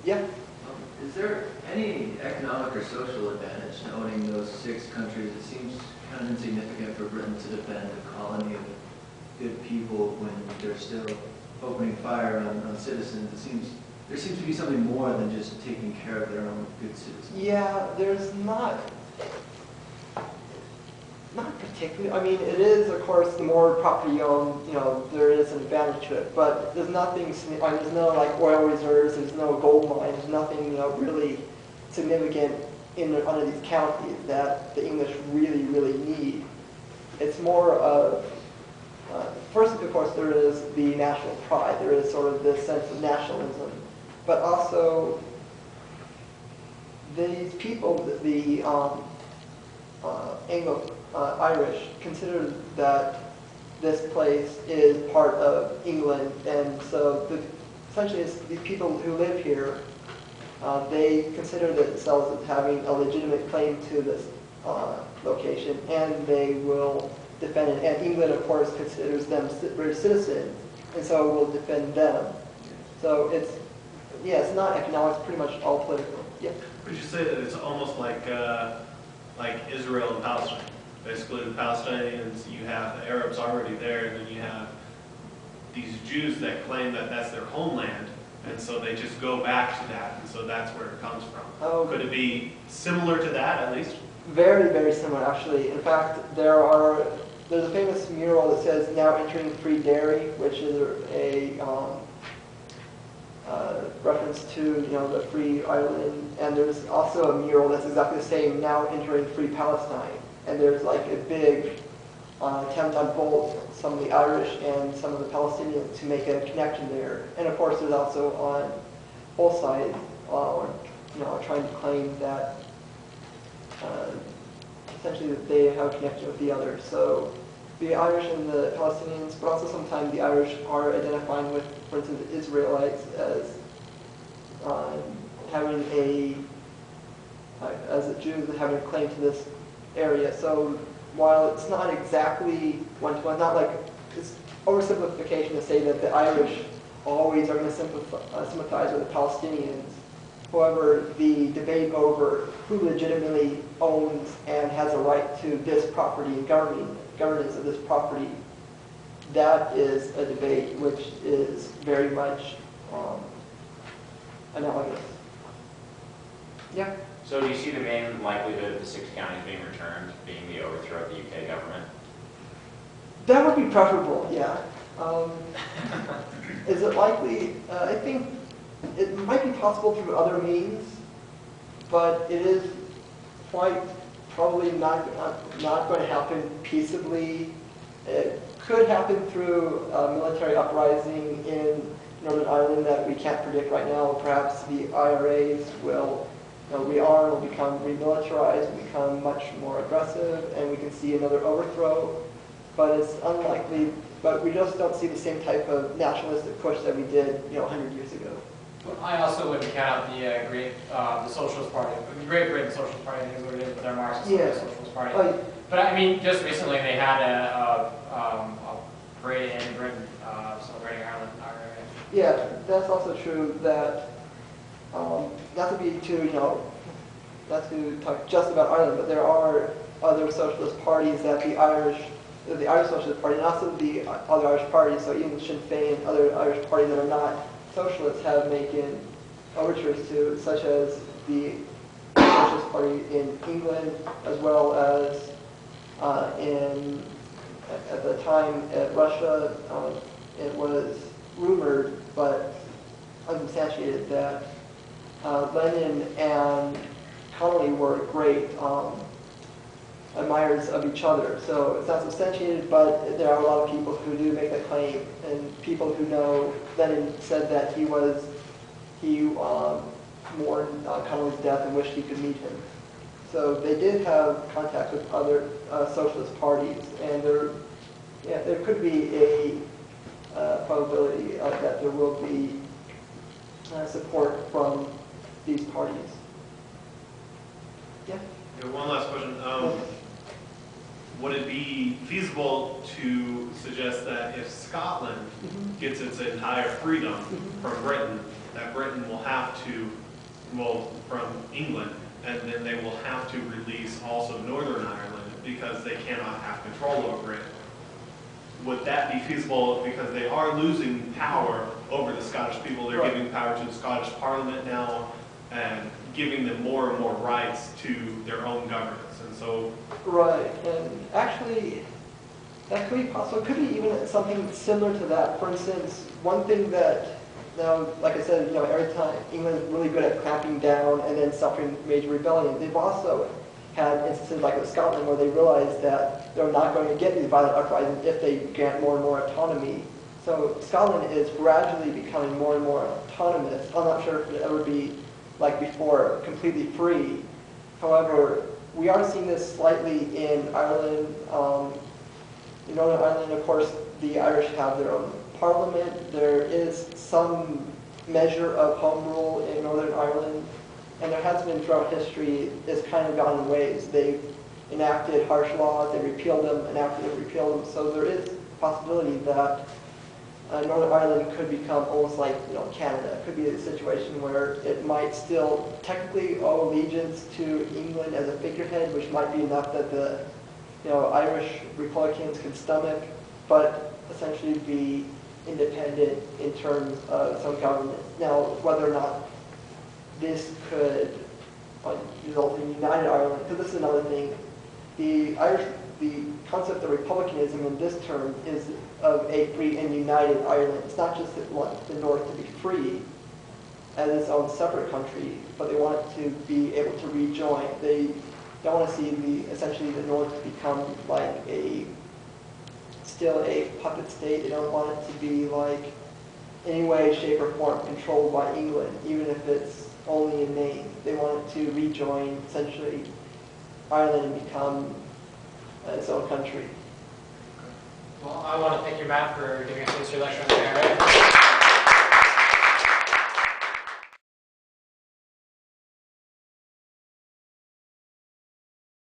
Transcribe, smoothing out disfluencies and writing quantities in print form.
Yeah. Is there any economic or social advantage to owning those 6 countries? It seems kind of insignificant for Britain to defend a colony of good people when they're still opening fire on citizens. There seems to be something more than just taking care of their own good citizens. Yeah, there's not particularly. I mean, it is, of course, the more property you own, there is an advantage to it. But there's nothing. There's no like oil reserves. There's no gold mines. There's nothing, really significant in one of these counties that the English really, really need. It's more of first, of course, there is the national pride. There is sort of this sense of nationalism, but also these people, the Irish, consider that this place is part of England, and so essentially it's the people who live here, they consider themselves as having a legitimate claim to this location, and they will defend it. And England, of course, considers them British citizens, and so will defend them. So it's not economic, it's pretty much all political. Yeah. Would you say that it's almost like Israel and Palestine? Basically, the Palestinians, you have the Arabs already there, and then you have these Jews that claim that that's their homeland, and so they just go back to that, and so that's where it comes from. Oh. Could it be similar to that, at least? Very, very similar, actually. In fact, there's a famous mural that says "Now entering free dairy," which is a reference to the free Ireland, and there's also a mural that's exactly the same, "Now entering free Palestine," and there's like a big attempt on both some of the Irish and some of the Palestinians to make a connection there. And of course, there's also on both sides, trying to claim that essentially that they have a connection with the other. So the Irish and the Palestinians, but also sometimes the Irish are identifying with, for instance, the Israelites as having as the Jews having a claim to this area. So while it's not exactly one-to-one, not like it's oversimplification to say that the Irish always are going to sympathize with the Palestinians. However, the debate over who legitimately owns and has a right to this property and governance of this property, that is a debate which is very much analogous. Yeah? So do you see the main likelihood of the 6 counties being returned being the overthrow of the UK government? That would be preferable, yeah. Is it likely? I think it might be possible through other means, but it is quite probably not going to happen peaceably. It could happen through a military uprising in Northern Ireland that we can't predict right now. Perhaps the I.R.As will rearm, will become remilitarized, will become much more aggressive, and we can see another overthrow. But it's unlikely. But we just don't see the same type of nationalistic push that we did, 100 years ago. I also wouldn't count the Socialist Party, the Great Britain Socialist Party, I think is what it is, but they're Marxist Socialist Party. But I mean, just recently they had a parade in Britain celebrating Ireland. Yeah, that's also true. That not to talk just about Ireland, but there are other socialist parties that the Irish Socialist Party, and also the other Irish parties, so even Sinn Féin and other Irish parties that are not socialists have making overtures to, such as the Socialist Party in England, as well as at the time at Russia, it was rumored but unsubstantiated that Lenin and Connolly were great admirers of each other. So it's not substantiated, but there are a lot of people who do make that claim, and people who know Lenin said that he mourned Connolly's death and wished he could meet him. So they did have contact with other socialist parties, and there could be a probability that there will be support from these parties. Yeah? One last question. Would it be feasible to suggest that if Scotland gets its entire freedom from Britain, that Britain will have to, well, from England, and then they will have to release also Northern Ireland because they cannot have control over it. Would that be feasible? Because they are losing power over the Scottish people. They're giving power to the Scottish Parliament now and giving them more and more rights to their own governance. And so... Right, and actually, that could be possible. It could be even something similar to that. For instance, one thing that, now, like I said, every time England is really good at clamping down and then suffering major rebellion, they've also had instances like with Scotland where they realized that they're not going to get these violent uprisings if they grant more and more autonomy. So Scotland is gradually becoming more and more autonomous. I'm not sure if it ever be like before, completely free. However, we are seeing this slightly in Ireland. In Northern Ireland, of course, the Irish have their own parliament. There is some measure of home rule in Northern Ireland, and there has been throughout history. It's kind of gone in waves. They've enacted harsh laws, they repealed them, enacted them, repealed them. So there is a possibility that Northern Ireland could become almost like Canada. It could be a situation where it might still technically owe allegiance to England as a figurehead, which might be enough that the Irish Republicans can stomach, but essentially be independent in terms of some government. Now, whether or not this could result in United Ireland, because this is another thing. The concept of republicanism in this term is of a free and united Ireland. It's not just that they want the North to be free as its own separate country, but they want it to be able to rejoin. They don't want to see essentially the North become like still a puppet state. They don't want it to be like any way, shape, or form controlled by England, even if it's only in name. They want it to rejoin essentially Ireland and become its own country. Well, I want to thank you, Matt, for giving us this lecture on the I.R.A.